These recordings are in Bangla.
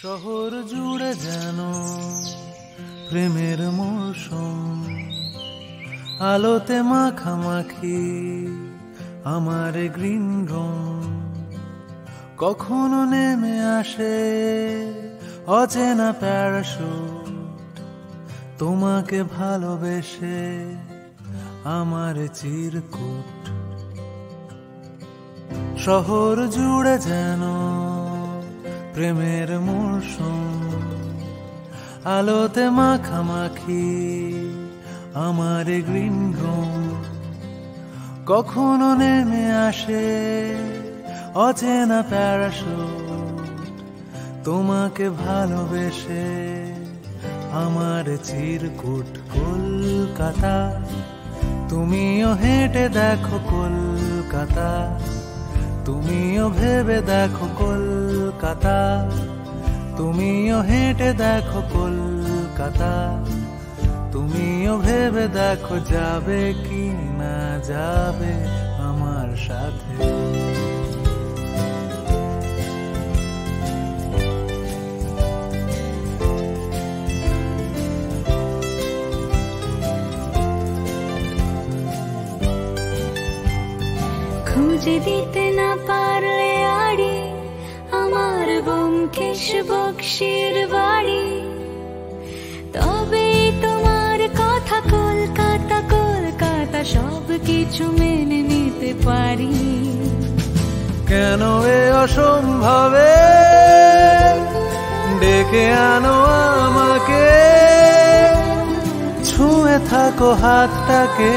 শহর জুড়ে যেন প্রেমের মৌসুম, আলোতে মাখামাখি আমার গ্রিন রুম। কখনো নেমে আসে অচেনা প্যারাশুট, তোমাকে ভালোবেসে আমার চিরকুট। শহর জুড়ে যেন প্রেমের মৌসুম, আলোতে মাখামাখি আমার গ্রিন রুম। কখনো নেমে আসে অচেনা প্যারাশুট, তোমাকে ভালোবেসে আমার চিরকুট। কলকাতা তুমিও হেঁটে দেখো কলকাতা, তুমিও ভেবে দেখো কলকাতা, তুমিও হেঁটে দেখো কলকাতা, তুমিও ভেবে দেখো যাবে কি না যাবে আমার সাথে। খুঁজে দিতে না পারলে আড়ি আমার ব্যোমকেশ বক্সির বাড়ি, তবে তোমার কথা কলকাতা কলকাতা সব কিছু মেনে নিতে পারি। কেন এ অসম্ভবে ডেকে আনো আমাকে, ছুঁয়ে থাকো হাতটাকে,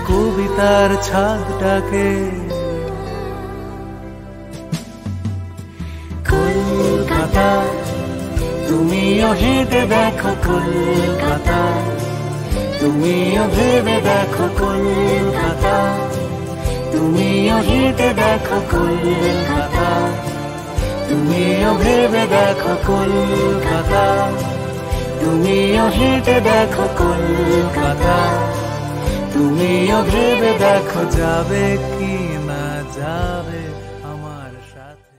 কবিতার ছাদটাকে। কলকাতা তুমিও হেঁটে দেখো কলকাতা, তুমিও ভেবে দেখো কলকাতা, তুমিও হেঁটে দেখো কলকাতা, তুমিও ভেবে দেখো কলকাতা, তুমিও হেঁটে দেখো কলকাতা, তুমিও ভেবে দেখো যাবে কি না যাবে আমার সাথে।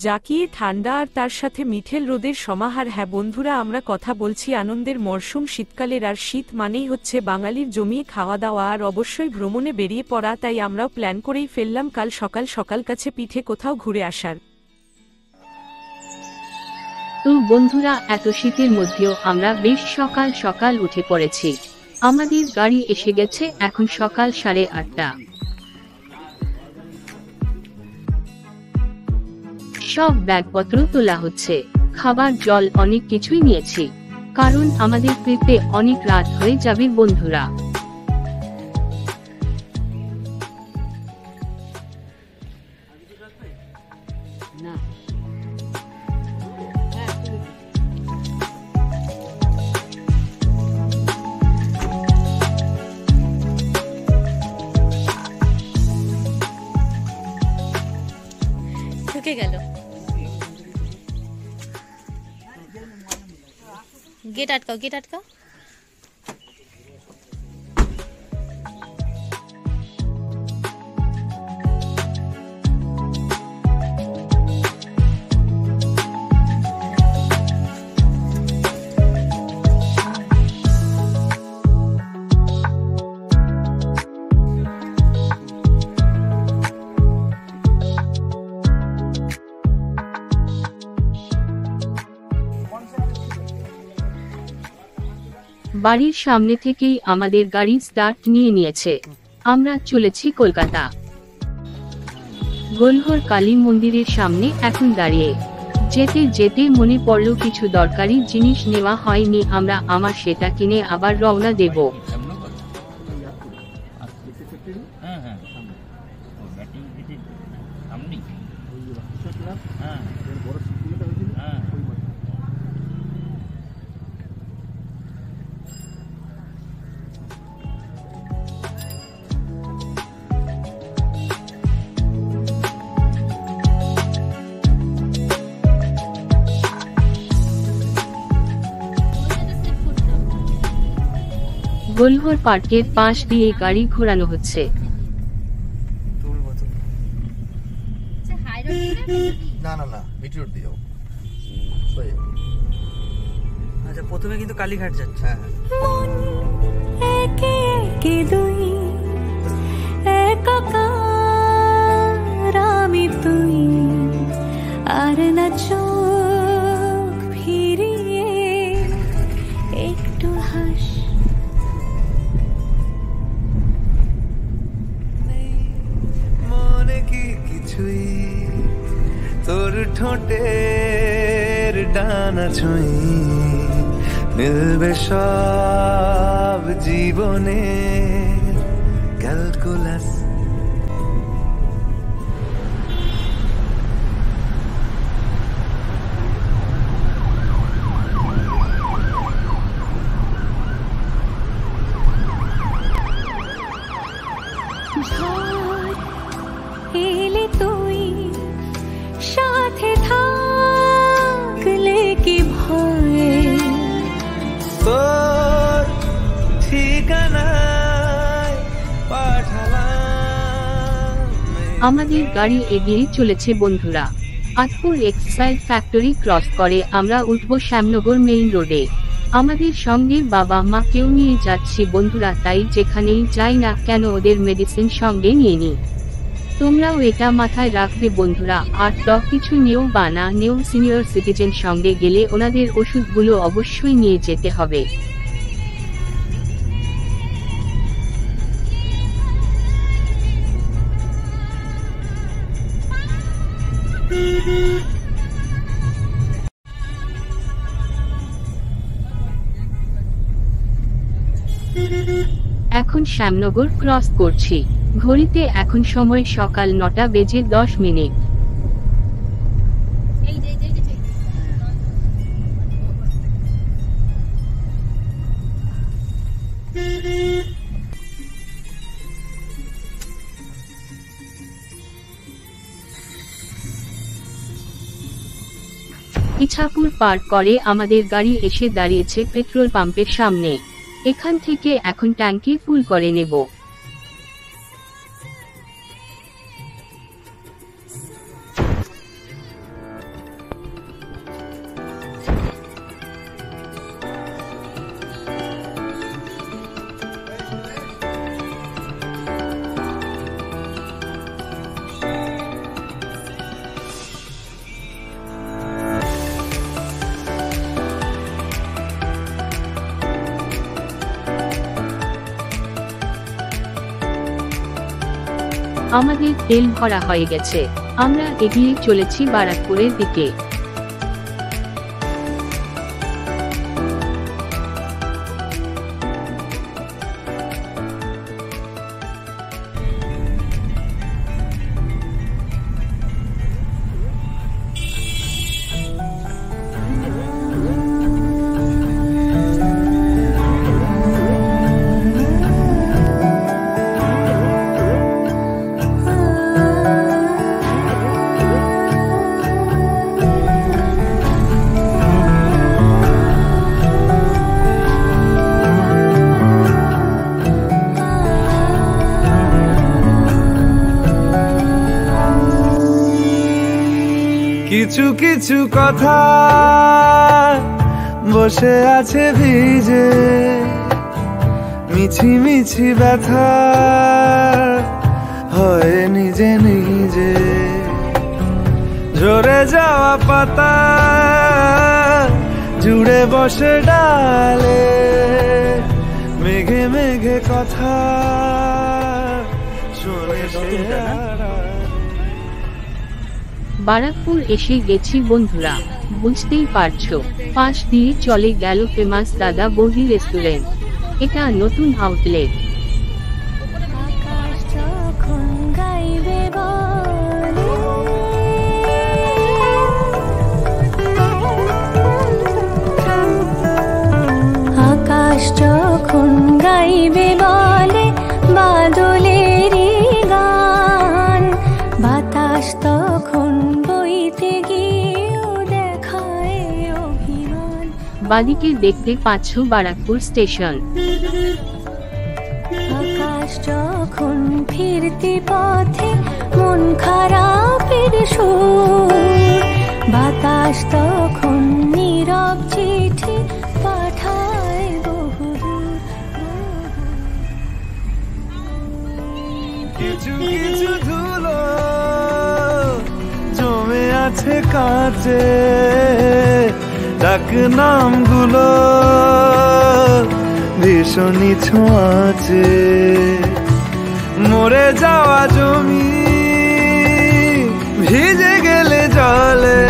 জাকিয়ে ঠান্ডা আর তার সাথে মিঠেল রোদের সমাহার। হ্যাঁ বন্ধুরা, আমরা কথা বলছি আনন্দের মরশুম শীতকালের, আর শীত মানেই হচ্ছে বাঙালির জমিয়ে খাওয়া দাওয়া আর অবশ্যই ভ্রমণে বেরিয়ে পড়া। তাই আমরাও প্ল্যান করেই ফেললাম কাল সকাল সকাল কাছে পিঠে কোথাও ঘুরে আসার। তো বন্ধুরা, এত শীতের মধ্যেও আমরা বেশ সকাল সকাল উঠে পড়েছি। আমাদের গাড়ি এসে গেছে এখন সকাল 8:30। সব ব্যাগপত্র তোলা হচ্ছে, খাবার জল অনেক কিছুই নিয়েছি, কারণ আমাদের ফিরতে অনেক রাত হয়ে যাবে বন্ধুরা। ঢুকে গেল, গেট আটকাও, গেট আটকাও। বাড়ির সামনে থেকেই আমাদের গাড়ি স্টার্ট নিয়ে নিয়েছে। আমরা চলেছি কলকাতা। গোলহর কালী মন্দিরের সামনে এখন দাঁড়িয়ে যেতে যেতে মনে পড়ল কিছু দরকারি জিনিস নেওয়া হয়নি আমার সেটা কিনে আবার রওনা দেব। গোলহর পার্কের পাশ দিয়ে গাড়ি ঘোরানো হচ্ছে। না না না বিটিরোড দিয়ে যাবো। আচ্ছা, প্রথমে কিন্তু কালীঘাট যাচ্ছে। হ্যাঁ একে একে দুই একাকার আমি তুই, আর না চোখ ফিরিয়ে একটু হাস। মনে কি কিছুই তোর ঠোঁটের ডানা ছুঁই, মিলবে সব জীবনে ক্যালকুলাস। এলে তুই সাথে থাকলে কি ভয়ে, তোর ঠিকানায় পাঠালাম। আমাদের গাড়ি এগিয়ে চলেছে বন্ধুরা। আতপুর এক্সাইড ফ্যাক্টরি ক্রস করে আমরা উঠব শ্যামনগর মেইন রোডে। আমাদের সঙ্গে বাবা মা কেউ নিয়ে যাচ্ছি বন্ধুরা, তাই যেখানেই যাই না কেন ওদের মেডিসিন সঙ্গে নিয়ে নিই। তোমরাও এটা মাথায় রাখবে বন্ধুরা। আর কিছু নিও বা না নিও, সিনিয়র সিটিজেন সঙ্গে গেলে ওনাদের ওষুধগুলো অবশ্যই নিয়ে যেতে হবে। এখন শ্যামনগর ক্রস করছি। ঘড়িতে এখন সময় সকাল 9:10। ইছাপুর পার করে আমাদের গাড়ি এসে দাঁড়িয়েছে পেট্রোল পাম্পের সামনে। এখান থেকে এখন ট্যাঙ্কি ফুল করে নেব। আমাদের তেল ভরা হয়ে গেছে, আমরা এগিয়ে চলেছি বারাকপুরের দিকে। কিছু কিছু কথা বসে আছে ভিজে, মিছি মিছি ব্যথা হয় নিজে নিজে। ঝরে যাওয়া পাতা জুড়ে বসে ডালে, মেঘে মেঘে কথা শোনে সে। বারাকপুর এসে গেছি বন্ধুরা, বুঝতেই পারছো। পাশ দিয়ে চলে গেল ফেমাস দাদা বৌদি রেস্টুরেন্ট। এটা নতুন আউটলেট। আকাশ যখন গাইবে আকাশ যখন গাইবে বলে বাদলেরই গান, বাতাস তখন বইতে গিয়েও দেখায় অভিমান। বাদিকে দেখতে পাচ্ছ বারাকপুর স্টেশন। আকাশ যখন ফিরতি পথে মন খারাপের সুর, বাতাস তখন নীরব চিঠি পাঠায় বহুদূর। কিছু কিছু ধুলো জমে আছে কাঁচে, ডাক নামগুলো ভীষণই ছোঁয়াচে। মরে যাওয়া জমি ভিজে গেলে জলে,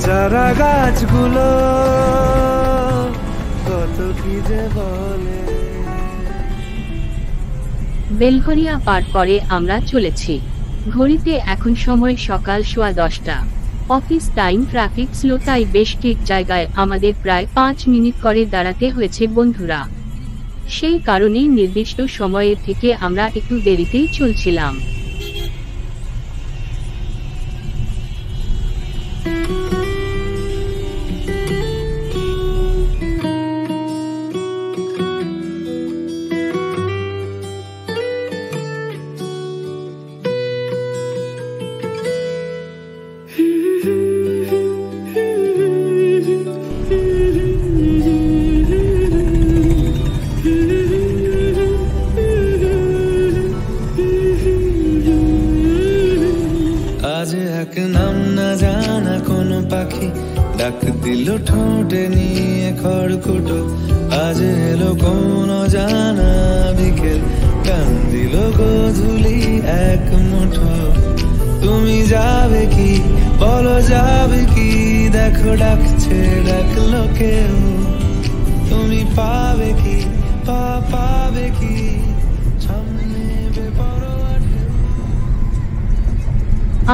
চারা গাছগুলো কত কি যে বলে। বেলঘরিয়া পার করে আমরা চলেছি। ঘড়িতে এখন সময় সকাল 10:15। অফিস টাইম, ট্রাফিক স্লো, তাই বেশ ঠিক জায়গায় আমাদের প্রায় 5 মিনিট করে দাঁড়াতে হয়েছে বন্ধুরা। সেই কারণেই নির্দিষ্ট সময়ের থেকে আমরা একটু দেরিতেই চলছিলাম। আজ এক নাম না জানা কোনো পাখি ডাক দিল ঠোঁটে নিয়ে খড়কুটো। আজ এলো কোন জানা বিকেল, কান দিল গোধূলি এক মুঠো। তুমি যাবে কি বলো, যাবে কি দেখো ডাকছে ডাকলো কেউ। তুমি পাবে কি পাবে কি সামনে বেপরোয়া ঢেউ।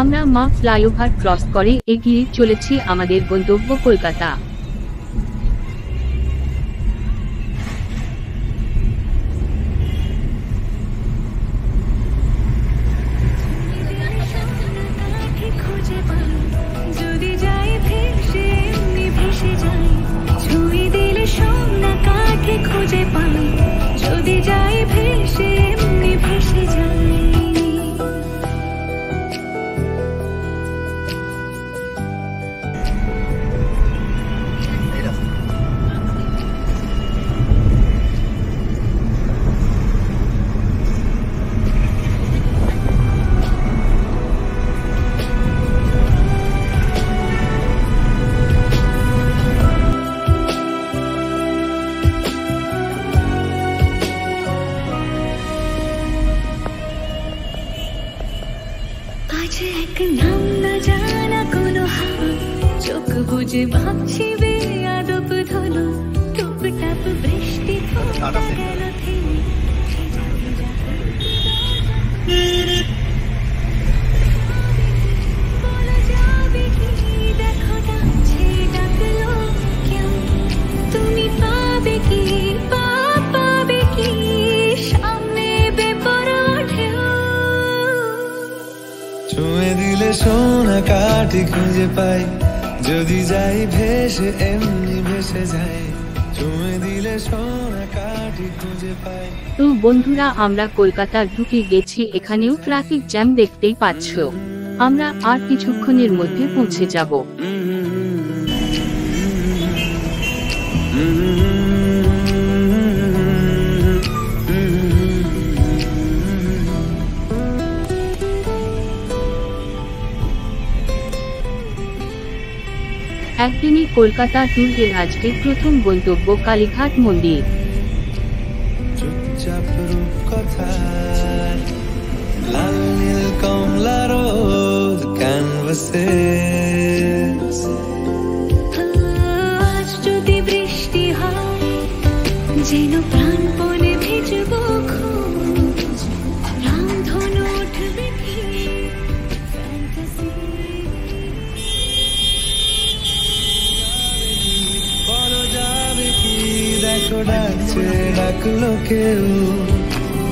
আমরা মা ফ্লাইওভার ক্রস করে এগিয়ে চলেছি আমাদের গন্তব্য কলকাতা। খুঁজে পাই যদি যাই ভেসে এমনি ভেসে যাই, ছুঁয়ে দিলে সোনা কাঠে খুঁজে পাই যদি যাই ভেসে এমনি ভেসে যাই। আজ এক নাম না জানা কোনো হাওয়া, চোখ বুঝে ভাবছি বেয়াদব ধলো, টুপটাপ বৃষ্টি থমকে গেল থেমে। বলা যাবে কি দেখো ডাকছে ডাকলো কেউ। তুমি পাবে কি পাবে কি সামনে বেপরোয়া ঢেউ। ছুঁয়ে দিলে সোনা কাঠি খুঁজে পাই যদি যাই ভেসে এমনি ভেসে যাই। ছুঁয়ে দিলে সোনা কাঠি খুঁজে পাই। তো বন্ধুরা, আমরা কলকাতা ঢুকে গেছি। এখানেও ট্রাফিক জ্যাম দেখতেই পাচ্ছ। আমরা আর কিছুক্ষণের মধ্যে পৌঁছে যাব। একদিনই কলকাতা ট্যুর এর আজকের প্রথম গন্তব্য কালীঘাট মন্দির। চুপচাপ রূপকথা লাল নীল কমলা রোদ ক্যানভাসে। আজ যদি বৃষ্টি হয় যেন প্রাণপণে ভিজবো খোঁজ, রামধনু উঠবে কি ফ্যান্টাসি। বলো যাবে কি দেখো ডাকছে ডাকলো কেউ।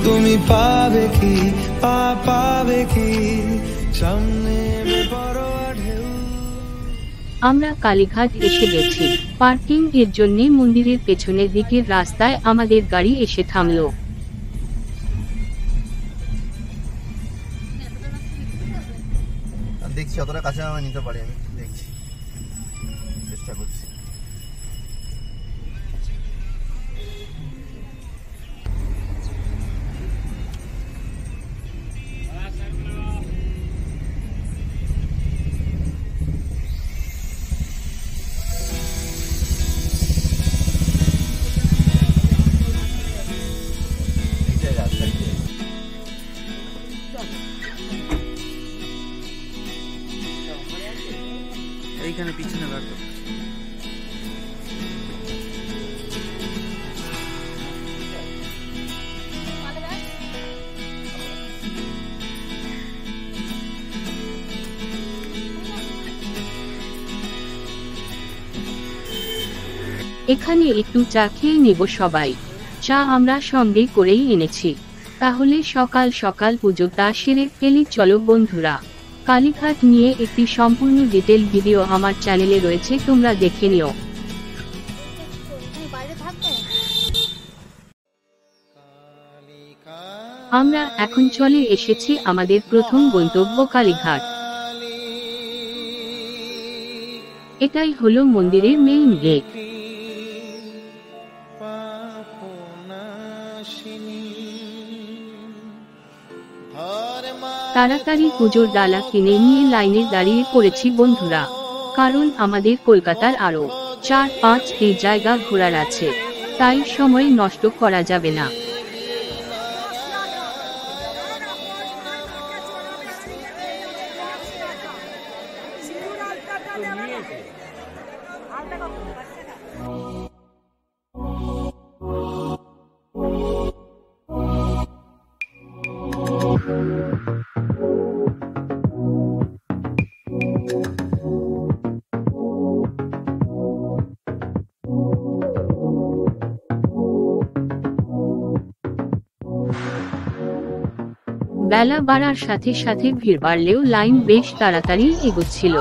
তুমি পাবে কি পাবে কি সামনে বেপরোয়া ঢেউ। আমরা কালীঘাট এসে গেছি। পার্কিং এর জন্য মন্দিরের পেছনের দিকের রাস্তায় আমাদের গাড়ি এসে থামলো। দেখছি অতটা কাছে আমি নিতে পারি, আমি দেখছি, চেষ্টা করছি। এইখানে পিছনে বার কর। এখানে একটু চা খেয়ে নেব সবাই। চা আমরা সঙ্গে করেই এনেছি। তাহলে সকাল সকাল পুজোটা সেরে ফেলি। চলো বন্ধুরা, কালীঘাট নিয়ে একটি সম্পূর্ণ ডিটেল ভিডিও আমার চ্যানেলে রয়েছে, তোমরা দেখে নিও। আমরা এখন চলে এসেছি আমাদের প্রথম গন্তব্য কালীঘাট। এটাই হলো মন্দিরের মেইন গেট। তাড়াতাড়ি পুজোর ডালা কিনে নিয়ে লাইনে দাঁড়িয়ে পড়েছি বন্ধুরা, কারণ আমাদের কলকাতার আরো 4-5টি জায়গা ঘোরার আছে, তাই সময় নষ্ট করা যাবে না। বেলা বাড়ার সাথে সাথে ভিড় বাড়লেও লাইন বেশ তাড়াতাড়ি এগোচ্ছিল।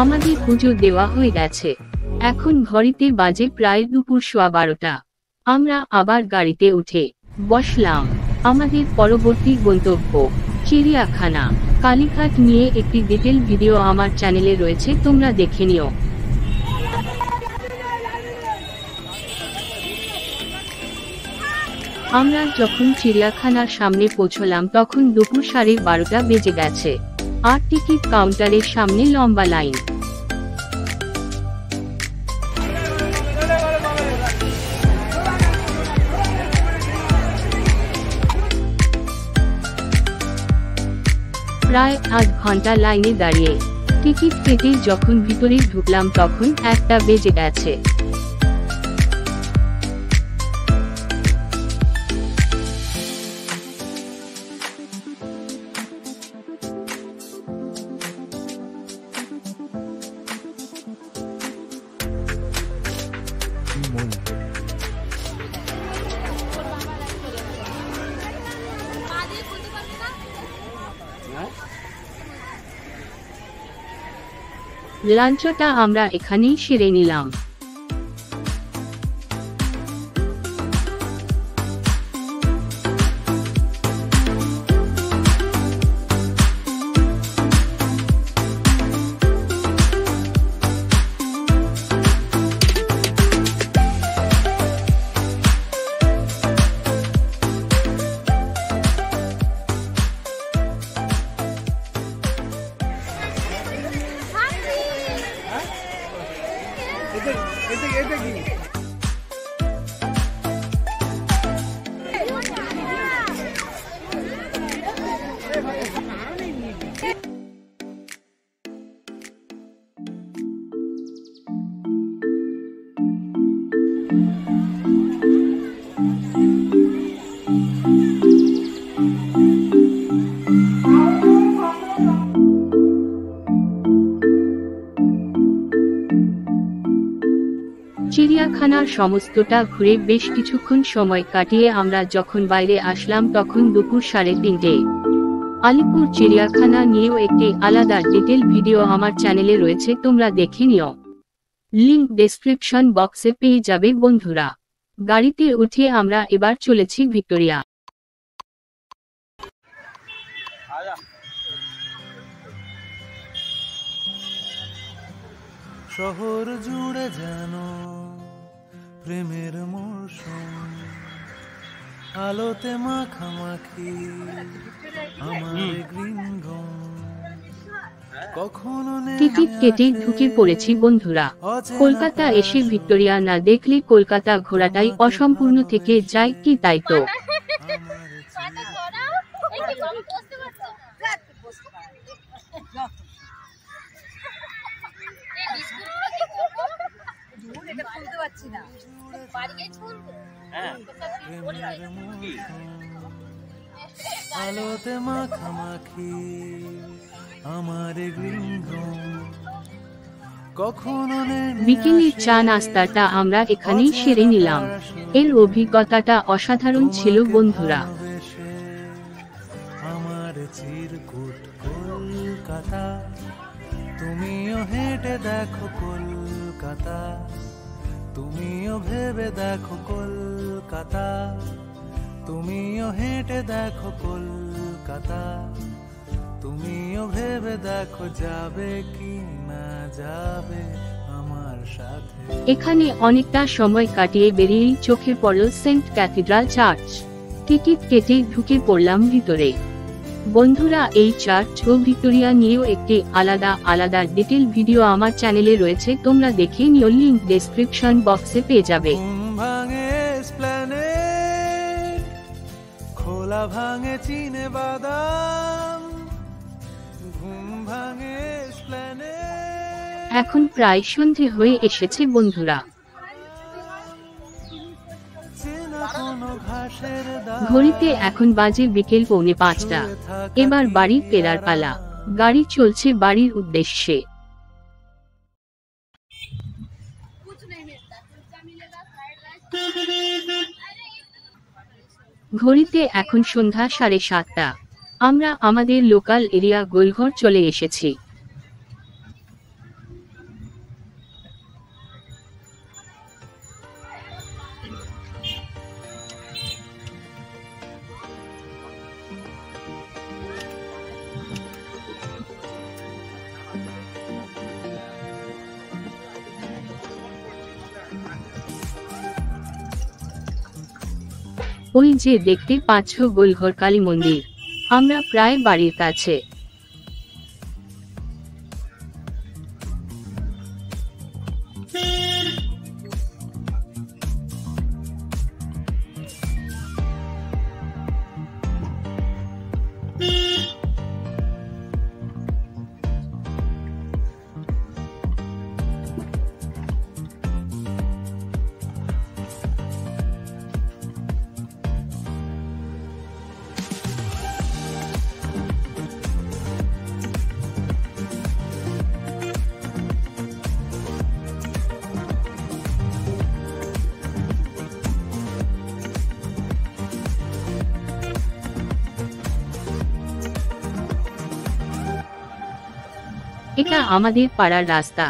আমাদের পুজো দেওয়া হয়ে গেছে, এখন ঘড়িতে বাজে প্রায় দুপুর 12:15। আমরা আবার গাড়িতে উঠে বসলাম। আমাদের পরবর্তী গন্তব্য চিড়িয়াখানা। কালীঘাট নিয়ে একটি ডিটেল ভিডিও আমার চ্যানেলে রয়েছে, তোমরা দেখে নিও। আমরা যখন চিড়িয়াখানার সামনে পৌঁছলাম তখন দুপুর 12:30 বেজে গেছে, আর টিকিট কাউন্টারের সামনে লম্বা লাইন। প্রায় আধ ঘন্টা লাইনে দাঁড়িয়ে টিকিট কেটে যখন ভিতরে ঢুকলাম তখন 1টা বেজে গেছে। লাঞ্চটা আমরা এখানেই সেরে নিলাম। চিড়িয়াখানার সমস্তটা ঘুরে বেশ কিছুক্ষণ সময় কাটিয়ে আমরা যখন বাইরে আসলাম তখন দুপুর 3:30। আলিপুর চিড়িয়াখানা নিয়েও একটি আলাদা ডিটেল ভিডিও আমার চ্যানেলে রয়েছে, তোমরা দেখে নিও। লিংক ডেসক্রিপশন বক্সে পেয়ে যাবে বন্ধুরা। গাড়িতে উঠে আমরা এবার চলেছি ভিক্টোরিয়া। শহর জুড়ে যেন প্রেমের মৌসুম, আলোতে মাখামাখি আমার গ্রিন রুম। টিকিট কেটে ঢুকে পড়েছি বন্ধুরা। কলকাতা এসে ভিক্টোরিয়া না দেখলে কলকাতা ঘোরাটাই অসম্পূর্ণ থেকে যায় কি, তাই তো? আলোতে মাখামাখি আমার গ্রিন রুম। বিকেলের চা নাস্তাটা আমরা এখানেই সেরে নিলাম। এর অভিজ্ঞতাটা অসাধারণ ছিল বন্ধুরা। আমার চিরকুট কলকাতা, তুমিও হেঁটে দেখো কলকাতা, তুমিও ভেবে দেখো কলকাতা, তুমিও হেঁটে দেখো কলকাতা, তুমিও ভেবে দেখো যাবে কি না যাবে আমার সাথে। এখানে অনেকটা সময় কাটিয়ে বেরিয়েই চোখে পড়ল সেন্ট ক্যাথিড্রাল চার্চ। টিকিট কেটে ঢুকে পড়লাম ভিতরে। বন্ধুরা, এই চার্চ ও ভিক্টোরিয়া নিয়েও একটি আলাদা ডিটেল ভিডিও আমার চ্যানেলে রয়েছে, তোমরা দেখে নিও। লিংক ডেসক্রিপশন বক্সে পেয়ে যাবে। ভাঙে এসপ্ল্যানেড, খোলা ভাঙে চিনে বাদাম, ঘুম ভাঙে এসপ্ল্যানেড। এখন প্রায় সন্ধে হয়ে এসেছে বন্ধুরা। ঘড়িতে এখন বাজে বিকেল 4:45। এবার বাড়ি ফেরার পালা। গাড়ি চলছে বাড়ির উদ্দেশ্যে। ঘড়িতে এখন সন্ধ্যা 7:30। আমরা আমাদের লোকাল এরিয়া গোলঘর চলে এসেছি। ওই যে দেখতে পাচ্ছ গোলঘর কালী মন্দির। আমরা প্রায় বাড়ির কাছে। এটা আমাদের পাড়ার রাস্তা।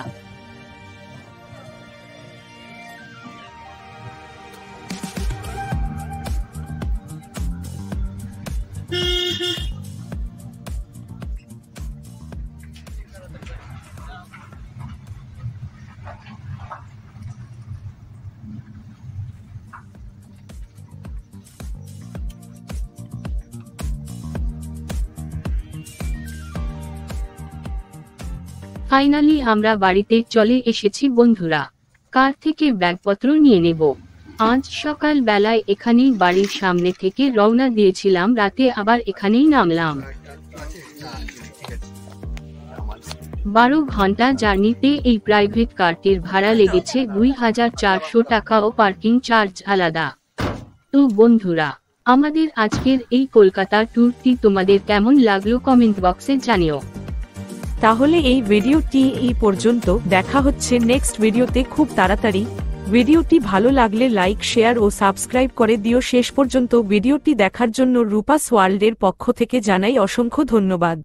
ফাইনালি আমরা বাড়িতে চলে এসেছি বন্ধুরা। কার থেকে ব্যাগপত্র নিয়ে নেব। আজ সকাল বেলায় এখানেই বাড়ির সামনে থেকে রওনা দিয়েছিলাম, রাতে আবার এখানেই নামলাম। 12 ঘন্টা জার্নিতে এই প্রাইভেট কারটির ভাড়া লেগেছে 2400 টাকা ও পার্কিং চার্জ আলাদা। তো বন্ধুরা, আমাদের আজকের এই কলকাতা ট্যুরটি তোমাদের কেমন লাগলো কমেন্ট বক্সে জানিও। তাহলে এই ভিডিওটি এই পর্যন্ত। দেখা হচ্ছে নেক্সট ভিডিওতে খুব তাড়াতাড়ি। ভিডিওটি ভালো লাগলে লাইক শেয়ার ও সাবস্ক্রাইব করে দিও। শেষ পর্যন্ত ভিডিওটি দেখার জন্য রূপাস ওয়ার্ল্ডের পক্ষ থেকে জানাই অসংখ্য ধন্যবাদ।